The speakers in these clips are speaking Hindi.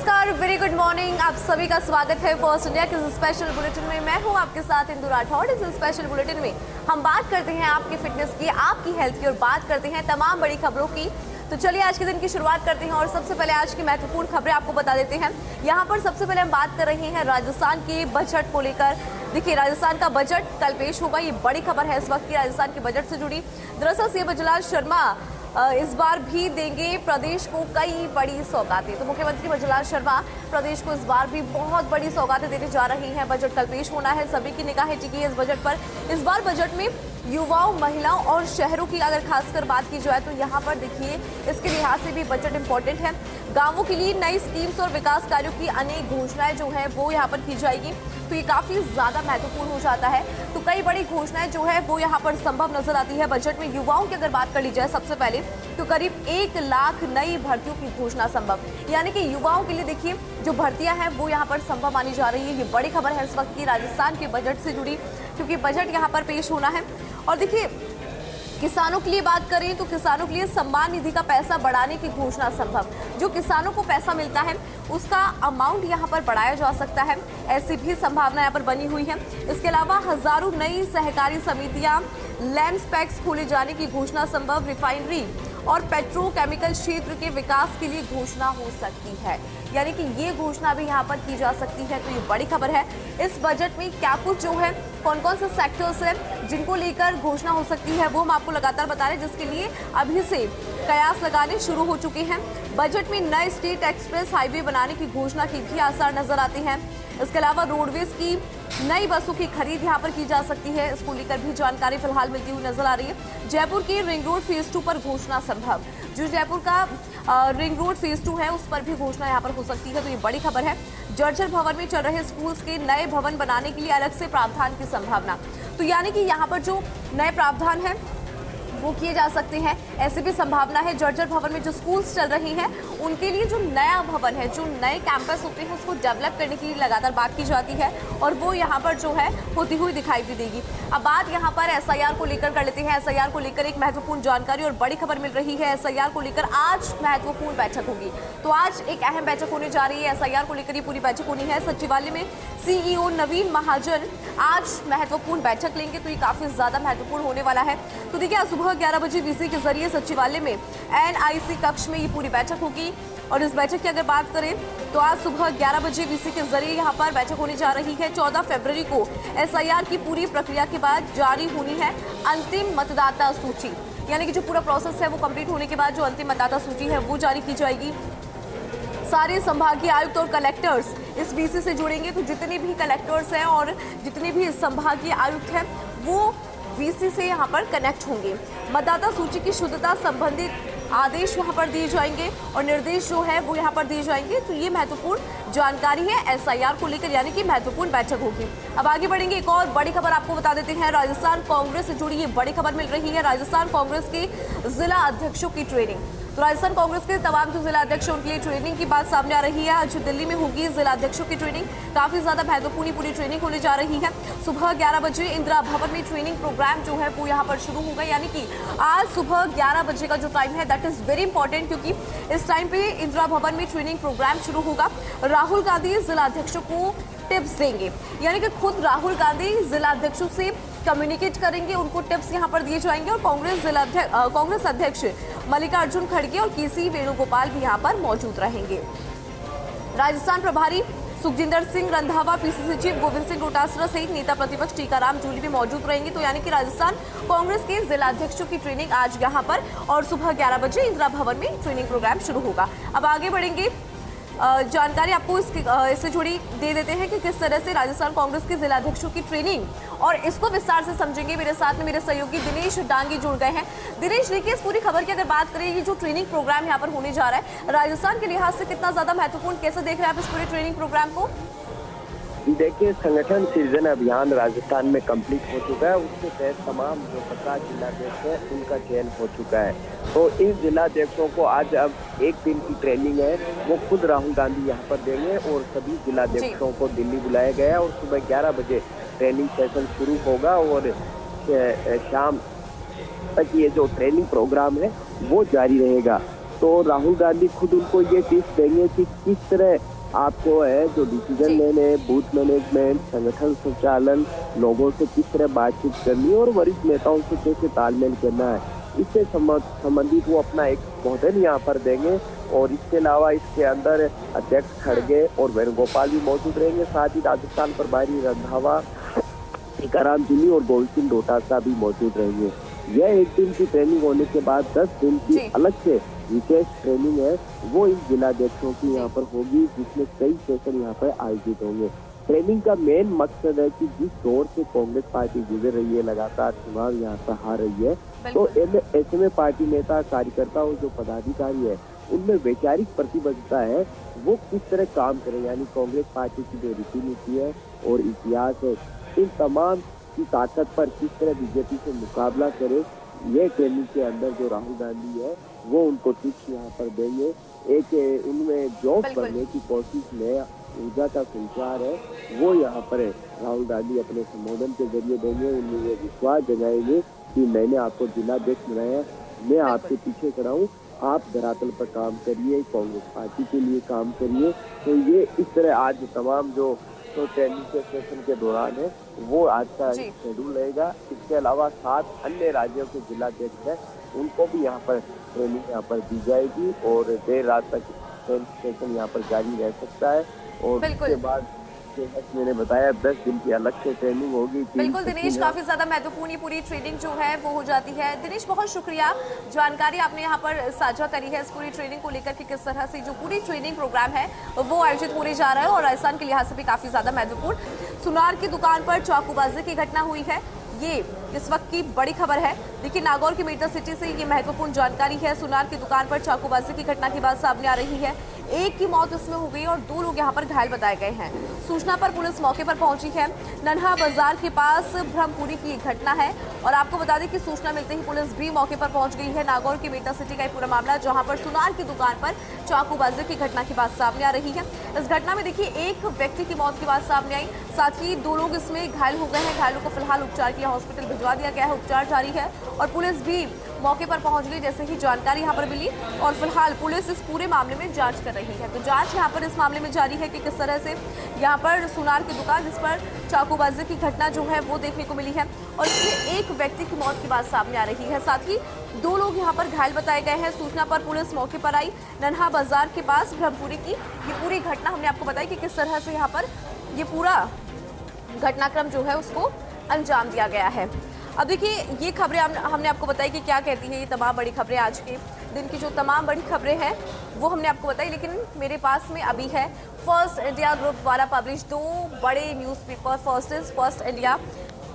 नमस्कार, वेरी गुड मॉर्निंग। आप सभी का स्वागत है फर्स्ट इंडिया के स्पेशल बुलेटिन में। मैं हूं आपके साथ इंदु राठौड़। इस स्पेशल बुलेटिन में हम बात करते हैं आपकी फिटनेस की, आपकी हेल्थ की और बात करते हैं तमाम बड़ी खबरों की। तो चलिए आज के दिन की शुरुआत करते हैं और सबसे पहले आज की महत्वपूर्ण खबरें आपको बता देते हैं। यहाँ पर सबसे पहले हम बात कर रहे हैं राजस्थान के बजट को लेकर। देखिए, राजस्थान का बजट कल पेश होगा, ये बड़ी खबर है इस वक्त की राजस्थान के बजट से जुड़ी। दरअसल सीएम बजलाल शर्मा इस बार भी देंगे प्रदेश को कई बड़ी सौगातें। तो मुख्यमंत्री बजलाल शर्मा प्रदेश को इस बार भी बहुत बड़ी सौगातें देने जा रही हैं। बजट कल पेश होना है, सभी की निगाहें टिकी है इस बजट पर। इस बार बजट में युवाओं, महिलाओं और शहरों की अगर खासकर बात की जाए तो यहाँ पर देखिए इसके लिहाज से भी बजट इंपॉर्टेंट है। गांवों के लिए नई स्कीम्स और विकास कार्यों की अनेक घोषणाएं जो है वो यहाँ पर की जाएगी, तो ये काफी ज्यादा महत्वपूर्ण हो जाता है। तो कई बड़ी घोषणाएं जो है वो यहाँ पर संभव नजर आती है बजट में। युवाओं की अगर बात कर ली जाए सबसे पहले तो करीब 1 लाख नई भर्तियों की घोषणा संभव, यानी कि युवाओं के लिए देखिए जो भर्तियां हैं वो यहाँ पर संभव मानी जा रही है। ये बड़ी खबर है इस वक्त की राजस्थान के बजट से जुड़ी, क्योंकि बजट यहाँ पर पेश होना है। और देखिए, किसानों के लिए बात करें तो किसानों के लिए सम्मान निधि का पैसा बढ़ाने की घोषणा संभव। जो किसानों को पैसा मिलता है उसका अमाउंट यहाँ पर बढ़ाया जा सकता है, ऐसी भी संभावना यहाँ पर बनी हुई है। इसके अलावा हजारों नई सहकारी समितियां, लैंडस्पेक्स खोले जाने की घोषणा संभव। रिफाइनरी और पेट्रोकेमिकल क्षेत्र के विकास के लिए घोषणा हो सकती है, यानी कि ये घोषणा भी यहाँ पर की जा सकती है। तो ये बड़ी खबर है। इस बजट में क्या कुछ जो है, कौन कौन से सेक्टर्स हैं जिनको लेकर घोषणा हो सकती है, वो हम आपको लगातार बता रहे हैं, जिसके लिए अभी से कयास लगाने शुरू हो चुके हैं। बजट में नए स्टेट एक्सप्रेस हाईवे बनाने की घोषणा के भी आसार नजर आते हैं। इसके अलावा रोडवेज की नई बसों की खरीद यहाँ पर की जा सकती है, इसको लेकर भी जानकारी फिलहाल मिलती हुई नजर आ रही है। जयपुर की रिंग रोड फेज 2 पर घोषणा संभव। जो जयपुर का रिंग रोड फेज 2 है उस पर भी घोषणा यहाँ पर हो सकती है, तो ये बड़ी खबर है। जर्जर भवन में चल रहे स्कूल्स के नए भवन बनाने के लिए अलग से प्रावधान की संभावना, तो यानी कि यहाँ पर जो नए प्रावधान है वो किए जा सकते हैं, ऐसी भी संभावना है। जर्जर भवन में जो स्कूल्स चल रही हैं उनके लिए जो नया भवन है, जो नए कैंपस होते हैं उसको डेवलप करने की लगातार बात की जाती है और वो यहाँ पर जो है होती हुई दिखाई भी देगी। अब बात यहाँ पर एसआईआर को लेकर कर लेते हैं। एसआईआर को लेकर एक महत्वपूर्ण जानकारी और बड़ी खबर मिल रही है। एसआईआर को लेकर आज महत्वपूर्ण बैठक होगी, तो आज एक अहम बैठक होने जा रही है। एसआईआर को लेकर ये पूरी बैठक होनी है। सचिवालय में सीईओ नवीन महाजन आज महत्वपूर्ण बैठक लेंगे, तो ये काफी ज्यादा महत्वपूर्ण होने वाला है। तो देखिए, सुबह 11 बजे वीसी के जरिए सचिवालय में एनआईसी कक्ष में ये पूरी बैठक होगी। और इस बैठक की अगर बात करें तो आज सुबह 11 बजे वीसी के जरिए यहाँ पर बैठक होने जा रही है। 14 फरवरी को एसआईआर की पूरी प्रक्रिया के बाद जारी होनी है अंतिम मतदाता सूची, यानी कि जो पूरा प्रोसेस है वो कंप्लीट होने के बाद जो अंतिम मतदाता सूची है वो जारी की जाएगी। सारे संभागीय आयुक्त और कलेक्टर्स इस वीसी से जुड़ेंगे, तो जितने भी कलेक्टर्स हैं और जितने भी संभागीय आयुक्त हैं वो वीसी से यहाँ पर कनेक्ट होंगे। मतदाता सूची की शुद्धता संबंधित आदेश यहाँ पर दिए जाएंगे और निर्देश जो है वो यहाँ पर दिए जाएंगे। तो ये महत्वपूर्ण जानकारी है एसआईआर को लेकर, यानी कि महत्वपूर्ण बैठक होगी। अब आगे बढ़ेंगे, एक और बड़ी खबर आपको बता देते हैं। राजस्थान कांग्रेस से जुड़ी ये बड़ी खबर मिल रही है। राजस्थान कांग्रेस के जिला अध्यक्षों की ट्रेनिंग, तो राजस्थान कांग्रेस के तमाम जो जिला अध्यक्ष उनके लिए ट्रेनिंग की बात सामने आ रही है। आज दिल्ली में होगी जिला अध्यक्षों की ट्रेनिंग, काफी ज्यादा महत्वपूर्ण पूरी ट्रेनिंग होने जा रही है। सुबह 11 बजे इंदिरा भवन में ट्रेनिंग प्रोग्राम जो है वो यहाँ पर शुरू होगा, यानी कि आज सुबह 11 बजे का जो टाइम है दैट इज वेरी इंपॉर्टेंट, क्योंकि इस टाइम पे इंदिरा भवन में ट्रेनिंग प्रोग्राम शुरू होगा। राहुल गांधी जिला अध्यक्षों को टिप्स देंगे, यानी कि खुद राहुल गांधी जिला अध्यक्षों से कम्युनिकेट करेंगे, उनको टिप्स यहां पर दिए जाएंगे। और कांग्रेस अध्यक्ष मल्लिकार्जुन खड़गे और केसी वेणुगोपाल भी यहां पर मौजूद रहेंगे। राजस्थान प्रभारी सुखजिंदर सिंह रंधावा, पीसीसी चीफ गोविंद सिंह डोटासरा सहित नेता प्रतिपक्ष टीकाराम जूली भी मौजूद रहेंगे। तो यानी कि राजस्थान कांग्रेस के जिला अध्यक्षों की ट्रेनिंग आज यहाँ पर और सुबह 11 बजे इंदिरा भवन में ट्रेनिंग प्रोग्राम शुरू होगा। अब आगे बढ़ेंगे, जानकारी आपको इससे जुड़ी दे देते हैं कि किस तरह से राजस्थान कांग्रेस के जिला अध्यक्षों की ट्रेनिंग, और इसको विस्तार से समझेंगे। मेरे साथ में मेरे सहयोगी दिनेश डांगी जुड़ गए हैं। दिनेश, देखिए, इस पूरी खबर की अगर बात करें, ये जो ट्रेनिंग प्रोग्राम यहाँ पर होने जा रहा है राजस्थान के लिहाज से कितना ज्यादा महत्वपूर्ण, कैसे देख रहे हैं आप इस पूरे ट्रेनिंग प्रोग्राम को? देखिए, संगठन सृजन अभियान राजस्थान में कंप्लीट हो चुका है। उसके तहत तमाम जो 50 जिलाध्यक्ष है उनका चयन हो चुका है। तो इन जिलाध्यक्षों को आज अब एक दिन की ट्रेनिंग है, वो खुद राहुल गांधी यहाँ पर देंगे और सभी जिलाध्यक्षों को दिल्ली बुलाया गया है और सुबह 11 बजे ट्रेनिंग सेशन शुरू होगा और शाम तक ये जो ट्रेनिंग प्रोग्राम है वो जारी रहेगा। तो राहुल गांधी खुद उनको ये टिप्स देंगे कि किस तरह आपको है जो डिसीजन लेने, बूथ मैनेजमेंट, संगठन संचालन, लोगों से किस तरह बातचीत करनी है और वरिष्ठ नेताओं से कैसे तालमेल करना है, इससे संबंधित वो अपना एक मॉडल यहाँ पर देंगे। और इसके अलावा इसके अंदर अध्यक्ष खड़गे और वेणुगोपाल भी मौजूद रहेंगे। साथ ही राजस्थान प्रभारी रंधावा, टीकाराम जूली और गोविंद सिंह डोटासरा भी मौजूद रहेंगे। यह एक दिन की ट्रेनिंग होने के बाद 10 दिन की अलग से विशेष ट्रेनिंग है, वो इन जिलाध्यक्षों की यहाँ पर होगी, जिसमें कई सेशन यहाँ पर आयोजित होंगे। ट्रेनिंग का मेन मकसद है कि जिस दौर से कांग्रेस पार्टी गुजर रही है, लगातार चुनाव यहाँ पर हार रही है, तो ऐसे में पार्टी नेता, कार्यकर्ता और जो पदाधिकारी है उनमें वैचारिक प्रतिबद्धता है, वो किस तरह काम करें, यानी कांग्रेस पार्टी की जो रीति नीति है और इतिहास है, इन तमाम की ताकत पर किस तरह बीजेपी से मुकाबला करे, ये ट्रेनिंग के अंदर जो राहुल गांधी है वो उनको टिप्स यहाँ पर देंगे। एक उनमें जॉब करने की कोशिश में ऊर्जा का संचार है, वो यहाँ पर राहुल गांधी अपने संबोधन के जरिए देंगे। उनमें ये विश्वास जगाएंगे कि मैंने आपको जिलाध्यक्ष बनाया, मैं आपके पीछे खड़ा हूँ, आप धरातल पर काम करिए, कांग्रेस पार्टी के लिए काम करिए। तो ये इस तरह आज तमाम जो तो ट्रेनिंग के सेशन के दौरान है वो आज का शेड्यूल रहेगा। इसके अलावा 7 अन्य राज्यों के जिलाध्यक्ष हैं, उनको भी यहाँ पर ट्रेनिंग यहाँ पर दी जाएगी और देर रात तक सेशन यहाँ पर जारी रह सकता है। और उसके बाद मैंने बताया 10 दिन की अलग से ट्रेनिंग होगी। बिल्कुल दिनेश, काफी ज्यादा महत्वपूर्ण ये पूरी ट्रेनिंग जो है वो हो जाती है। दिनेश, बहुत शुक्रिया, जानकारी आपने यहाँ पर साझा करी है इस पूरी ट्रेनिंग को लेकर कि किस तरह से जो पूरी ट्रेनिंग प्रोग्राम है वो आयोजित होने जा रहा है और राजस्थान के लिहाज से भी काफी ज्यादा महत्वपूर्ण। सुनार की दुकान पर चाकूबाजी की घटना हुई है, ये इस वक्त की बड़ी खबर है। देखिए, नागौर की मेटा सिटी से ये महत्वपूर्ण जानकारी है। सुनार की दुकान पर चाकूबाजी की घटना की बात सामने आ रही है। एक की मौत इसमें हो गई और 2 लोग यहाँ पर घायल बताए गए हैं। सूचना पर पुलिस मौके पर पहुंची है। नन्हा बाजार के पास ब्रह्मपुरी की घटना है और आपको बता दें कि सूचना मिलते ही पुलिस भी मौके पर पहुंच गई है। नागौर की मेटा सिटी का पूरा मामला, जहां पर सुनार की दुकान पर चाकूबाजी की घटना की बात सामने आ रही है। इस घटना में देखिए एक व्यक्ति की मौत की बात सामने आई, साथ ही 2 लोग इसमें घायल हो गए हैं। घायलों को फिलहाल उपचार के लिए हॉस्पिटल भिजवा दिया गया है, उपचार जारी है और पुलिस भी मौके पर पहुंच गई जैसे ही जानकारी यहाँ पर मिली और फिलहाल पुलिस इस पूरे मामले में जांच कर रही है। तो जांच यहाँ पर इस मामले में जारी है कि किस तरह से यहाँ पर सुनार की दुकान जिस पर चाकूबाजी की घटना जो है वो देखने को मिली है और इसमें एक व्यक्ति की मौत की बात सामने आ रही है, साथ ही 2 लोग यहाँ पर घायल बताए गए हैं। सूचना पर पुलिस मौके पर आई। नन्हा बाजार के पास ब्रह्मपुरी की ये पूरी घटना हमने आपको बताई कि किस तरह से यहाँ पर ये पूरा घटनाक्रम जो है उसको अंजाम दिया गया है। अब देखिए, ये खबरें हमने आपको बताई कि क्या कहती है ये तमाम बड़ी खबरें। आज के दिन की जो तमाम बड़ी खबरें हैं वो हमने आपको बताई, लेकिन मेरे पास में अभी है फर्स्ट इंडिया ग्रुप द्वारा पब्लिश 2 बड़े newspaper. First India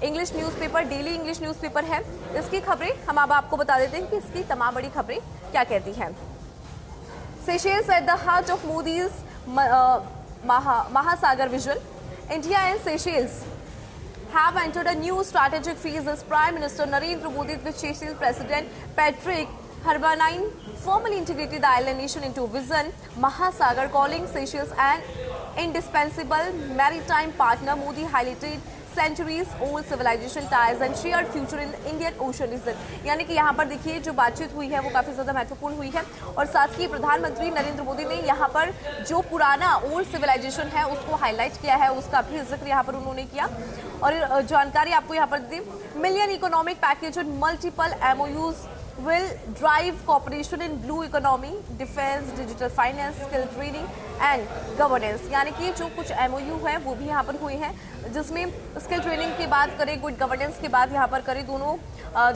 English newspaper, daily English newspaper है। इसकी खबरें हम अब आपको बता देते हैं कि इसकी तमाम बड़ी खबरें क्या कहती हैं। Seychelles at the heart of Modi's Mahasagar vision. India and Seychelles have entered a new strategic phase as Prime Minister Narendra Modi with Seychelles President Patrick Harvanine formally integrated the island nation into Vision Mahasagar, calling Seychelles an indispensable maritime partner. Modi highlighted centuries old civilization ties and shared future in Indian Ocean region। यानी कि यहाँ पर देखिए जो बातचीत हुई है वो काफ़ी ज़्यादा महत्वपूर्ण हुई है और साथ ही प्रधानमंत्री नरेंद्र मोदी ने यहाँ पर जो पुराना ओल्ड सिविलाइजेशन है उसको हाईलाइट किया है, उसका भी जिक्र यहाँ पर उन्होंने किया और जानकारी आपको यहाँ पर दी। मिलियन इकोनॉमिक पैकेज और multiple MOUs will drive cooperation in blue economy, defense, digital finance, skill training and governance। यानी कि जो कुछ MOU है वो भी यहाँ पर हुए हैं, जिसमें स्किल ट्रेनिंग की बात करें, गुड गवर्नेंस की बात यहाँ पर करें, दोनों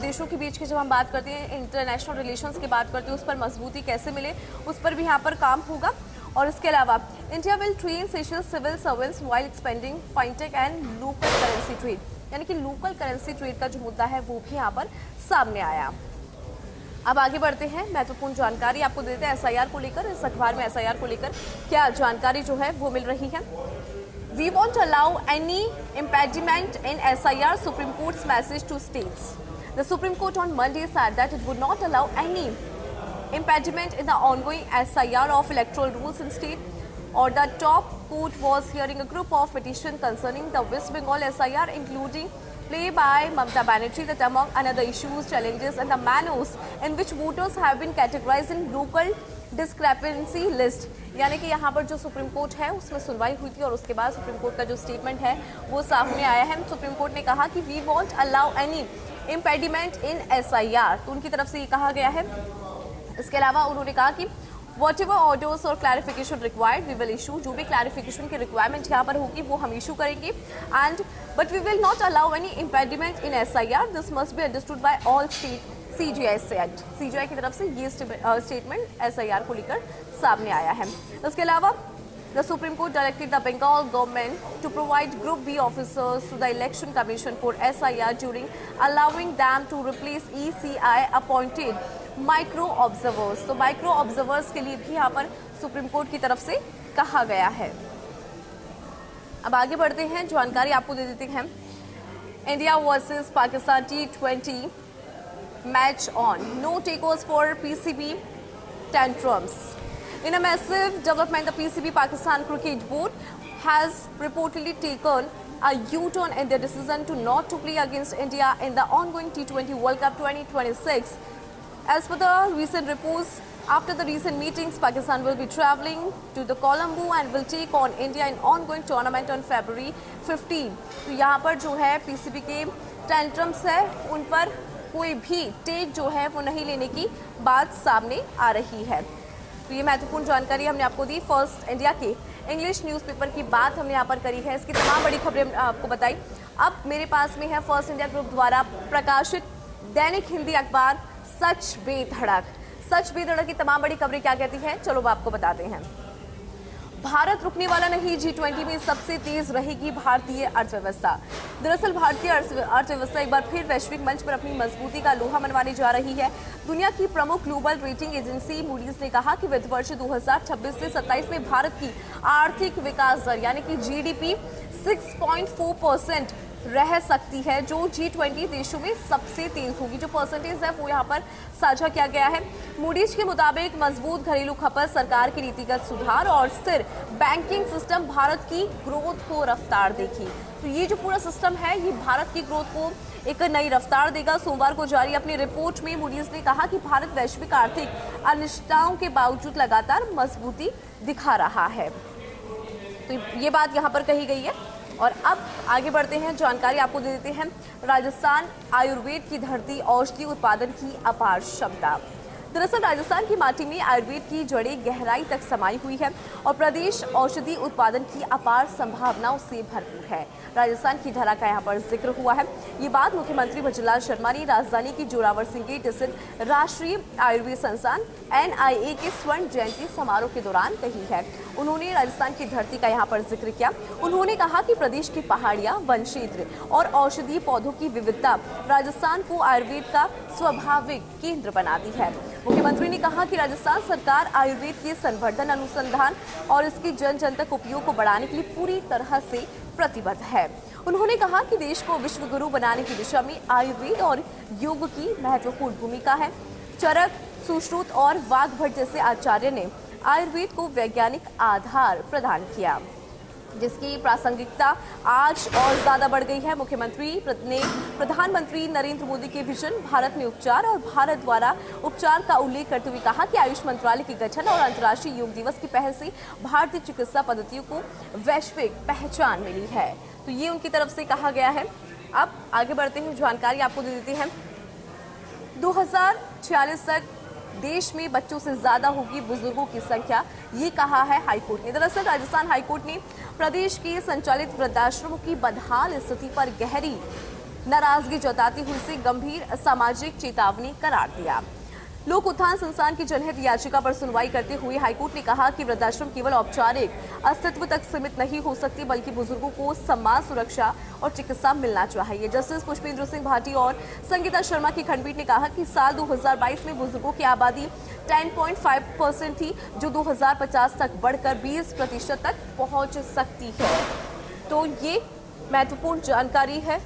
देशों के बीच की जब हम बात करते हैं, इंटरनेशनल रिलेशंस की बात करते हैं, उस पर मजबूती कैसे मिले उस पर भी यहाँ पर काम होगा। और इसके अलावा India will train Seychelles civil servants while expanding fintech and local currency trade. यानी कि लोकल करेंसी ट्रेड का जो मुद्दा है वो भी यहाँ पर सामने आया। अब आगे बढ़ते हैं, महत्वपूर्ण जानकारी आपको देते हैं SIR को लेकर। इस अखबार में SIR को लेकर क्या जानकारी जो है वो मिल रही है। We won't allow any impediment in SIR, Supreme Court's message to states. The Supreme Court on Monday said that it would not allow any impediment in the ongoing SIR of electoral rules in state. Or the top court was hearing a group of petitions concerning the West Bengal SIR, including play by Mamata Banerjee that among another issues, challenges and the manners in which voters have been categorized in local discrepancy list, यानी कि यहाँ पर जो सुप्रीम कोर्ट है उसमें सुनवाई हुई थी और उसके बाद सुप्रीम कोर्ट का जो स्टेटमेंट है वो सामने आया है। सुप्रीम कोर्ट ने कहा कि we won't allow any impediment in SIR, तो उनकी तरफ से ये कहा गया है। इसके अलावा उन्होंने कहा कि whatever orders और clarification required we will issue, जो भी clarification की requirement यहाँ पर होगी वो हम issue करेंगे, and but we will not allow any impediment in SIR, this must be understood by all state, CGI said। CGI की तरफ से ये स्टेटमेंट SIR को लेकर सामने आया है। इसके अलावा The Supreme Court directed the Bengal government to provide Group B officers to the Election Commission for SIR during allowing them to replace ECI appointed micro observers। तो माइक्रो ऑब्जर्वर्स के लिए भी यहाँ पर सुप्रीम कोर्ट की तरफ से कहा गया है। अब आगे बढ़ते हैं, जानकारी आपको दे देते हैं। India versus Pakistan T20 match on, no takeovers for PCB tantrums। In a massive development, the PCB Pakistan Cricket Board has reportedly taken a U-turn in their decision to not to play against India in the ongoing T20 World Cup 2026. As per the recent reports, after the recent meetings, Pakistan will be travelling to the Colombo and will take on India in ongoing tournament on February 15. तो यहाँ पर जो है PCB के tantrums है उन पर कोई भी टेक जो है वो नहीं लेने की बात सामने आ रही है। तो ये महत्वपूर्ण जानकारी हमने आपको दी। फर्स्ट इंडिया के इंग्लिश न्यूज़पेपर की बात हमने यहाँ पर करी है, इसकी तमाम बड़ी खबरें आपको बताई। अब मेरे पास में है फर्स्ट इंडिया ग्रुप द्वारा प्रकाशित दैनिक हिंदी अखबार सच बेधड़क। सच बेधड़क की तमाम बड़ी खबरें क्या कहती हैं, चलो वो आपको बताते हैं। भारत रुकने वाला नहीं, G20 में सबसे तेज रहेगी भारतीय अर्थव्यवस्था। दरअसल भारतीय अर्थव्यवस्था एक बार फिर वैश्विक मंच पर अपनी मजबूती का लोहा मनवाने जा रही है। दुनिया की प्रमुख ग्लोबल रेटिंग एजेंसी मूडीज ने कहा कि वित्त वर्ष 2026 से 27 में भारत की आर्थिक विकास दर यानी कि GDP 6.4% रह सकती है, जो G20 देशों में सबसे तेज होगी। जो परसेंटेज है वो यहाँ पर साझा किया गया है। मूडीज के मुताबिक मजबूत घरेलू खपत, सरकार के नीतिगत सुधार और स्थिर बैंकिंग सिस्टम भारत की ग्रोथ को रफ्तार देगी। तो ये जो पूरा सिस्टम है ये भारत की ग्रोथ को एक नई रफ्तार देगा। सोमवार को जारी अपनी रिपोर्ट में मूडीज ने कहा कि भारत वैश्विक आर्थिक अनिश्चितताओं के बावजूद लगातार मजबूती दिखा रहा है। तो ये बात यहाँ पर कही गई है। और अब आगे बढ़ते हैं, जानकारी आपको दे देते हैं। राजस्थान आयुर्वेद की धरती, औषधि उत्पादन की अपार क्षमता। दरअसल राजस्थान की माटी में आयुर्वेद की जड़ें गहराई तक समाई हुई है और प्रदेश औषधि उत्पादन की अपार संभावनाओं से भरपूर है। राजस्थान की धरा का यहाँ पर जिक्र हुआ है। ये बात मुख्यमंत्री भजनलाल शर्मा ने राजधानी की जोरावर सिंह गेट स्थित राष्ट्रीय आयुर्वेद संस्थान NIA के स्वर्ण जयंती समारोह के दौरान कही है। उन्होंने राजस्थान की धरती का यहाँ पर जिक्र किया। उन्होंने कहा कि प्रदेश की पहाड़ियाँ, वन क्षेत्र और औषधीय पौधों की विविधता राजस्थान को आयुर्वेद का स्वाभाविक केंद्र बनाती है। मुख्यमंत्री ने कहा कि राजस्थान सरकार आयुर्वेद के संवर्धन, अनुसंधान और इसके जन जन तक उपयोग को बढ़ाने के लिए पूरी तरह से प्रतिबद्ध है। उन्होंने कहा कि देश को विश्व गुरु बनाने की दिशा में आयुर्वेद और योग की महत्वपूर्ण भूमिका है। चरक, सुश्रुत और वाग्भट जैसे आचार्य ने आयुर्वेद को वैज्ञानिक आधार प्रदान किया, जिसकी प्रासंगिकता आज और ज्यादा बढ़ गई है। मुख्यमंत्री ने प्रधानमंत्री नरेंद्र मोदी के विजन भारत में उपचार और भारत द्वारा उपचार का उल्लेख करते हुए कहा कि आयुष मंत्रालय के गठन और अंतर्राष्ट्रीय योग दिवस की पहल से भारतीय चिकित्सा पद्धतियों को वैश्विक पहचान मिली है। तो ये उनकी तरफ से कहा गया है। अब आगे बढ़ते हैं, जानकारी आपको दे देते हैं। 2046 तक देश में बच्चों से ज्यादा होगी बुजुर्गों की संख्या, ये कहा है हाईकोर्ट ने। दरअसल राजस्थान हाईकोर्ट ने प्रदेश के संचालित वृद्धाश्रमों की बदहाल स्थिति पर गहरी नाराजगी जताते हुए इसे गंभीर सामाजिक चेतावनी करार दिया। लोक उत्थान संस्थान की जनहित याचिका पर सुनवाई करते हुए हाईकोर्ट ने कहा कि वृद्धाश्रम केवल औपचारिक अस्तित्व तक सीमित नहीं हो सकती, बल्कि बुजुर्गों को सम्मान, सुरक्षा और चिकित्सा मिलना चाहिए। जस्टिस पुष्पेंद्र सिंह भाटी और संगीता शर्मा की खंडपीठ ने कहा कि साल 2022 में बुजुर्गों की आबादी 10.5% थी, जो 2050 तक बढ़कर 20% तक पहुंच सकती है। तो ये महत्वपूर्ण जानकारी है।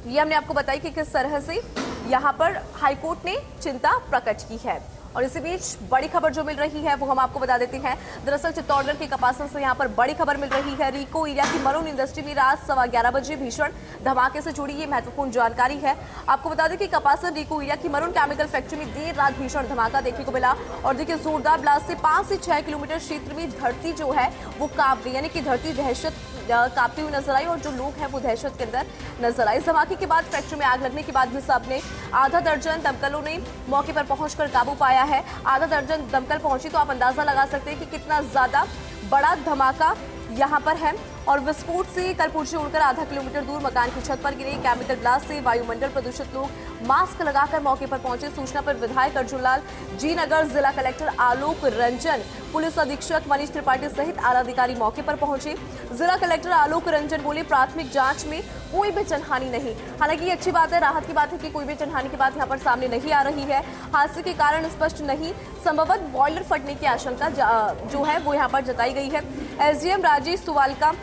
ये हमने आपको बताई कि किस तरह से यहाँ पर हाईकोर्ट ने चिंता प्रकट की है। और इसी बीच बड़ी खबर जो मिल रही है वो हम आपको बता देते हैं। दरअसल चित्तौड़गढ़ के कपासन से यहाँ पर बड़ी खबर मिल रही है। रिको एरिया की मरून इंडस्ट्री में रात 11:15 बजे भीषण धमाके से जुड़ी ये महत्वपूर्ण जानकारी है। आपको बता दें कि कपासन रिको एरिया की मरून केमिकल फैक्ट्री में देर रात भीषण धमाका देखने को मिला और देखिए जोरदार ब्लास्ट से 5 से 6 किलोमीटर क्षेत्र में धरती जो है वो कांप गई, यानी कि धरती दहशत कांपती हुई नजर आई और जो लोग हैं वो दहशत के अंदर नजर आए। इस धमाके के बाद फैक्ट्री में आग लगने के बाद भी सबने आधा दर्जन दमकलों ने मौके पर पहुंचकर काबू पाया है। आधा दर्जन दमकल पहुंची तो आप अंदाजा लगा सकते हैं कि कितना ज्यादा बड़ा धमाका यहाँ पर है। और विस्फोट से कलपुर्जे उड़कर आधा किलोमीटर दूर मकान की छत पर गिरे। केमिकल ब्लास्ट से वायुमंडल प्रदूषित लोग मास्क लगाकर मौके पर पहुंचे। सूचना पर विधायक अर्जुन लाल जी नगर, जिला कलेक्टर आलोक रंजन, पुलिस अधीक्षक मनीष त्रिपाठी सहित आला अधिकारी मौके पर पहुंचे। जिला कलेक्टर आलोक रंजन बोले प्राथमिक जांच में कोई भी जनहानि नहीं। हालांकि ये अच्छी बात है, राहत की बात है कि कोई भी जनहानि की बात यहाँ पर सामने नहीं आ रही है। हादसे के कारण स्पष्ट नहीं, संभवतः बॉयलर फटने की आशंका जो है वो यहाँ पर जताई गई है। SDM Rajesh Suwalka,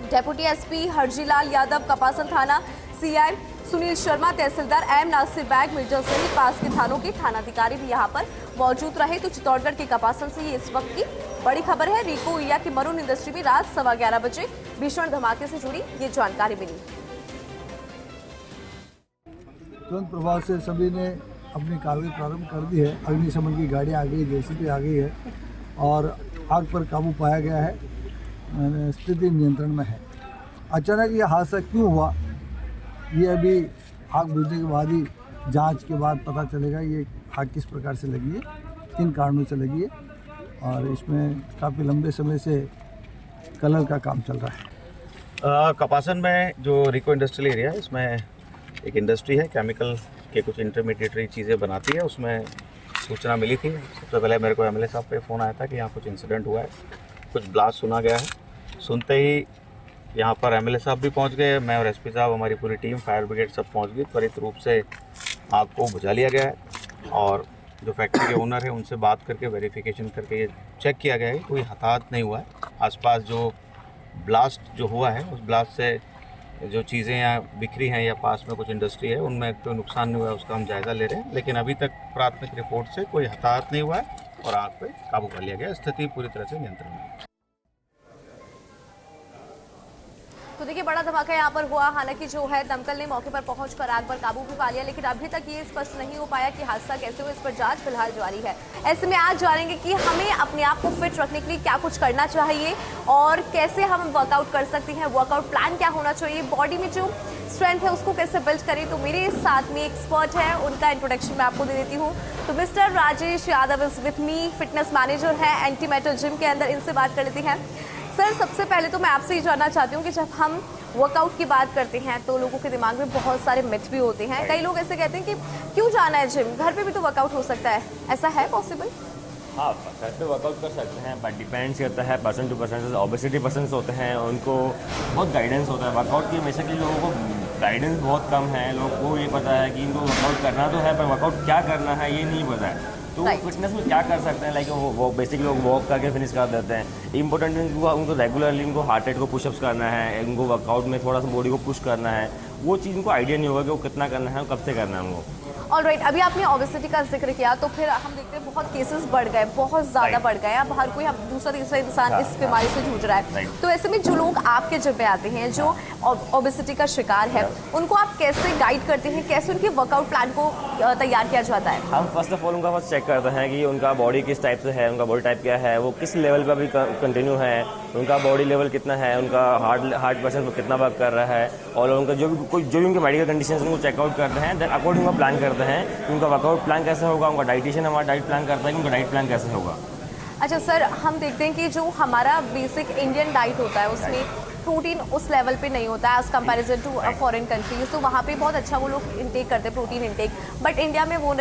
deputy SP Harjilal Yadav, Kapasan थाना सीआई सुनील शर्मा, तहसीलदार एम नासिर बैग, मेजर सहित पास के थानों के थानाधिकारी भी यहाँ पर मौजूद रहे। तो चित्तौड़गढ़ के कपासन से ये इस वक्त की बड़ी खबर है। रिको एरिया की मरून इंडस्ट्री में रात 11:15 बजे भीषण धमाके से जुड़ी ये जानकारी मिली। तुरंत प्रभाव से सभी ने अपनी कार्रवाई प्रारंभ कर दी है। अग्निशमन की गाड़ी आ गई, जेसीबी आ गई है और आग पर काबू पाया गया है। स्थिति नियंत्रण में है। अचानक ये हादसा क्यों हुआ ये अभी आग बुझने के बाद ही जांच के बाद पता चलेगा। ये आग किस प्रकार से लगी है, किन कारणों से लगी है और इसमें काफ़ी लंबे समय से कलर का काम चल रहा है। कपासन में जो रिको इंडस्ट्रियल एरिया है, इसमें एक इंडस्ट्री है, केमिकल के कुछ इंटरमीडिएटरी चीज़ें बनाती है। उसमें सूचना मिली थी। सबसे पहले मेरे को एमएलए साहब पे फ़ोन आया था कि यहाँ कुछ इंसिडेंट हुआ है, कुछ ब्लास्ट सुना गया है। सुनते ही यहाँ पर एमएलए साहब भी पहुँच गए, मैं और एसपी साहब, हमारी पूरी टीम, फायर ब्रिगेड सब पहुँच गई। त्वरित रूप से आग को बुझा लिया गया है और जो फैक्ट्री के ओनर है उनसे बात करके वेरिफिकेशन करके ये चेक किया गया है कोई हताहत नहीं हुआ है। आसपास जो ब्लास्ट जो हुआ है उस ब्लास्ट से जो चीज़ें यहाँ बिखरी हैं या पास में कुछ इंडस्ट्री है उनमें कोई नुकसान नहीं हुआ है, उसका हम जायज़ा ले रहे हैं। लेकिन अभी तक प्राथमिक रिपोर्ट से कोई हताहत नहीं हुआ है और आग पे काबू कर लिया गया। स्थिति पूरी तरह से नियंत्रण में है। तो देखिए बड़ा धमाका यहाँ पर हुआ। हालांकि जो है दमकल ने मौके पर पहुंचकर आग पर काबू भी पा लिया, लेकिन अभी तक ये स्पष्ट नहीं हो पाया कि हादसा कैसे हुआ। इस पर जांच फिलहाल जारी है। ऐसे में आज जानेंगे कि हमें अपने आप को फिट रखने के लिए क्या कुछ करना चाहिए और कैसे हम वर्कआउट कर सकते हैं, वर्कआउट प्लान क्या होना चाहिए, बॉडी में जो स्ट्रेंथ है उसको कैसे बिल्ड करें। तो मेरे साथ में एक्सपर्ट है, उनका इंट्रोडक्शन मैं आपको दे देती हूँ। तो mister Rajesh Yadav is with me, fitness manager है एंटी मेटल जिम के अंदर। इनसे बात कर लेते हैं। सर, सबसे पहले तो मैं आपसे ही जानना चाहती हूँ कि जब हम वर्कआउट की बात करते हैं तो लोगों के दिमाग में बहुत सारे मिथ भी होते हैं। कई लोग ऐसे कहते हैं कि क्यों जाना है जिम, घर पे भी तो वर्कआउट हो सकता है। ऐसा है पॉसिबल? हाँ, घर पे वर्कआउट कर सकते हैं, बट डिपेंड्स करता है पर्सन टू पर्सन। जैसे ओबेसिटी पर्सन्स होते हैं उनको बहुत गाइडेंस होता है वर्कआउट की। बेसिकली लोगों को गाइडेंस बहुत कम है। लोगों को ये पता है कि इनको वर्कआउट करना तो है पर वर्कआउट क्या करना है ये नहीं पता है। तो फिटनेस में क्या कर सकते हैं, लाइक वो बेसिकली लोग वॉक करके फिनिश कर देते हैं। इंपॉर्टेंट उनको रेगुलरली उनको हार्ट रेट को पुशअप्स करना है, उनको वर्कआउट में थोड़ा सा बॉडी को पुश करना है। वो चीज़ उनको आइडिया नहीं होगा कि वो कितना करना है और कब से करना है उनको। ऑलराइट, अभी आपने ओबेसिटी का जिक्र किया तो फिर हम देखते हैं बहुत केसेस बढ़ गए, बहुत ज़्यादा बढ़ गए। अब हर कोई, अब दूसरा तीसरा इंसान इस बीमारी से जूझ रहा है। तो ऐसे में जो लोग आपके जिम पे आते हैं जो ओबेसिटी का शिकार है, उनको आप कैसे गाइड करते हैं, कैसे उनके वर्कआउट प्लान को तैयार किया जाता है? हम फर्स्ट ऑफ ऑल उनका फर्स्ट चेक करते हैं कि उनका बॉडी किस टाइप से है, उनका बॉडी टाइप क्या है, वो किस लेवल पर अभी कंटिन्यू है, उनका बॉडी लेवल कितना है, उनका हार्ट परसेंट कितना वर्क कर रहा है और उनका जो भी उनके मेडिकल कंडीशन उनको चेकआउट करते हैं। देन अकॉर्डिंग उनका प्लान करते हैं कि उनका वर्कआउट प्लान कैसे होगा। उनका डाइटिशियन हमारा डाइट प्लान करता है कि उनका डाइट प्लान कैसे होगा। अच्छा सर, हम देखते हैं कि जो हमारा बेसिक इंडियन डाइट होता है उसमें प्रोटीन उस लेवल पे नहीं होता है as comparison to foreign countries. तो वहाँ पे बहुत अच्छा वो लोग इंटेक करते हैं प्रोटीन इंटेक, बट इंडिया में वो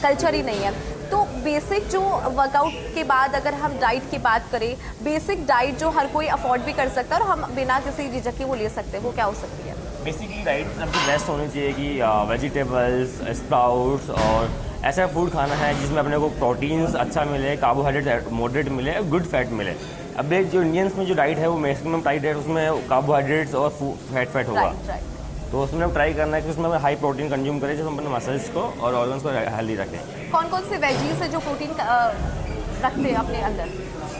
कल्चर ही नहीं है। तो बेसिक जो वर्कआउट के बाद अगर हम डाइट की बात करें, बेसिक डाइट जो हर कोई अफोर्ड भी कर सकता है और हम बिना किसी झिझक के वो ले सकते हैं, वो क्या हो सकती है? बेसिकली डाइट सबसे बेस्ट होनी चाहिए कि वेजिटेबल्स, स्प्राउट्स और ऐसा फूड खाना है जिसमें अपने को प्रोटीन्स अच्छा मिले, कार्बोहाइड्रेट मॉडरेट मिले, गुड फैट मिले। अब जो इंडियंस में जो डाइट है वो मैक्सिमम डाइट है, उसमें कार्बोहाइड्रेट्स और फैट होगा। तो उसमें हम ट्राई करना है कि उसमें हाई प्रोटीन कंज्यूम करें, जिसमें अपने मसल्स को और ऑर्गन्स को हेल्दी रखें। कौन कौन से वेजीज है जो प्रोटीन रखते हैं अपने अंदर?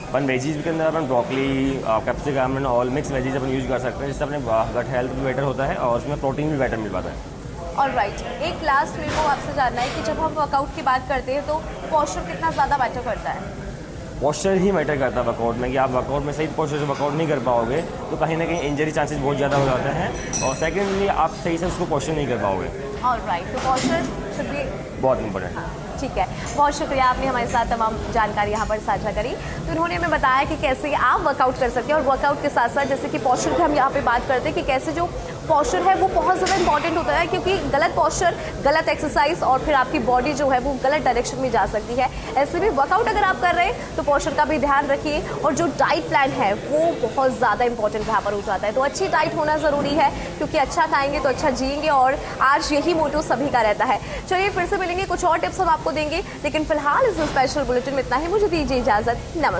अपन वेजीज के अंदर अपन broccoli, capsicum and all mix veggies अपन यूज़ कर सकते हैं, जिससे अपने गट हेल्थ भी बेटर होता है और उसमें प्रोटीन भी बेटर मिल पाता है। ऑलराइट, एक लास्ट मेरे को आपसे जानना है कि जब हम वर्कआउट की बात करते हैं तो पोस्चर कितना ज़्यादा मैटर करता है? पोस्चर ही मैटर करता है वर्कआउट में, कि आप वर्कआउट में सही पोस्चर से वर्कआउट नहीं कर पाओगे तो कहीं ना कहीं इंजरी चांसेस बहुत ज़्यादा हो जाते हैं, और सेकेंडली आप सही से उसको पोस्चर नहीं कर पाओगे। ऑलराइट, तो पोस्चर शुड बी बहुत इंपॉर्टेंट। ठीक है, बहुत शुक्रिया, आपने हमारे साथ तमाम जानकारी यहाँ पर साझा करी। तो इन्होंने हमें बताया कि कैसे आप वर्कआउट कर सकते हैं, और वर्कआउट के साथ साथ जैसे कि पोस्चर की हम यहाँ पे बात करते हैं कि कैसे जो पोस्चर है वो बहुत ज़्यादा इंपॉर्टेंट होता है, क्योंकि गलत पोस्चर, गलत एक्सरसाइज और फिर आपकी बॉडी जो है वो गलत डायरेक्शन में जा सकती है। ऐसे भी वर्कआउट अगर आप कर रहे हैं तो पोस्चर का भी ध्यान रखिए, और जो डाइट प्लान है वो बहुत ज़्यादा इंपॉर्टेंट यहाँ पर हो जाता है। तो अच्छी डाइट होना ज़रूरी है, क्योंकि अच्छा खाएंगे तो अच्छा जिएंगे, और आज यही मोटो सभी का रहता है। चलिए फिर से मिलेंगे, कुछ और टिप्स हम आपको देंगे, लेकिन फिलहाल इस स्पेशल बुलेटिन में इतना ही। मुझे दीजिए इजाज़त, नमस्कार।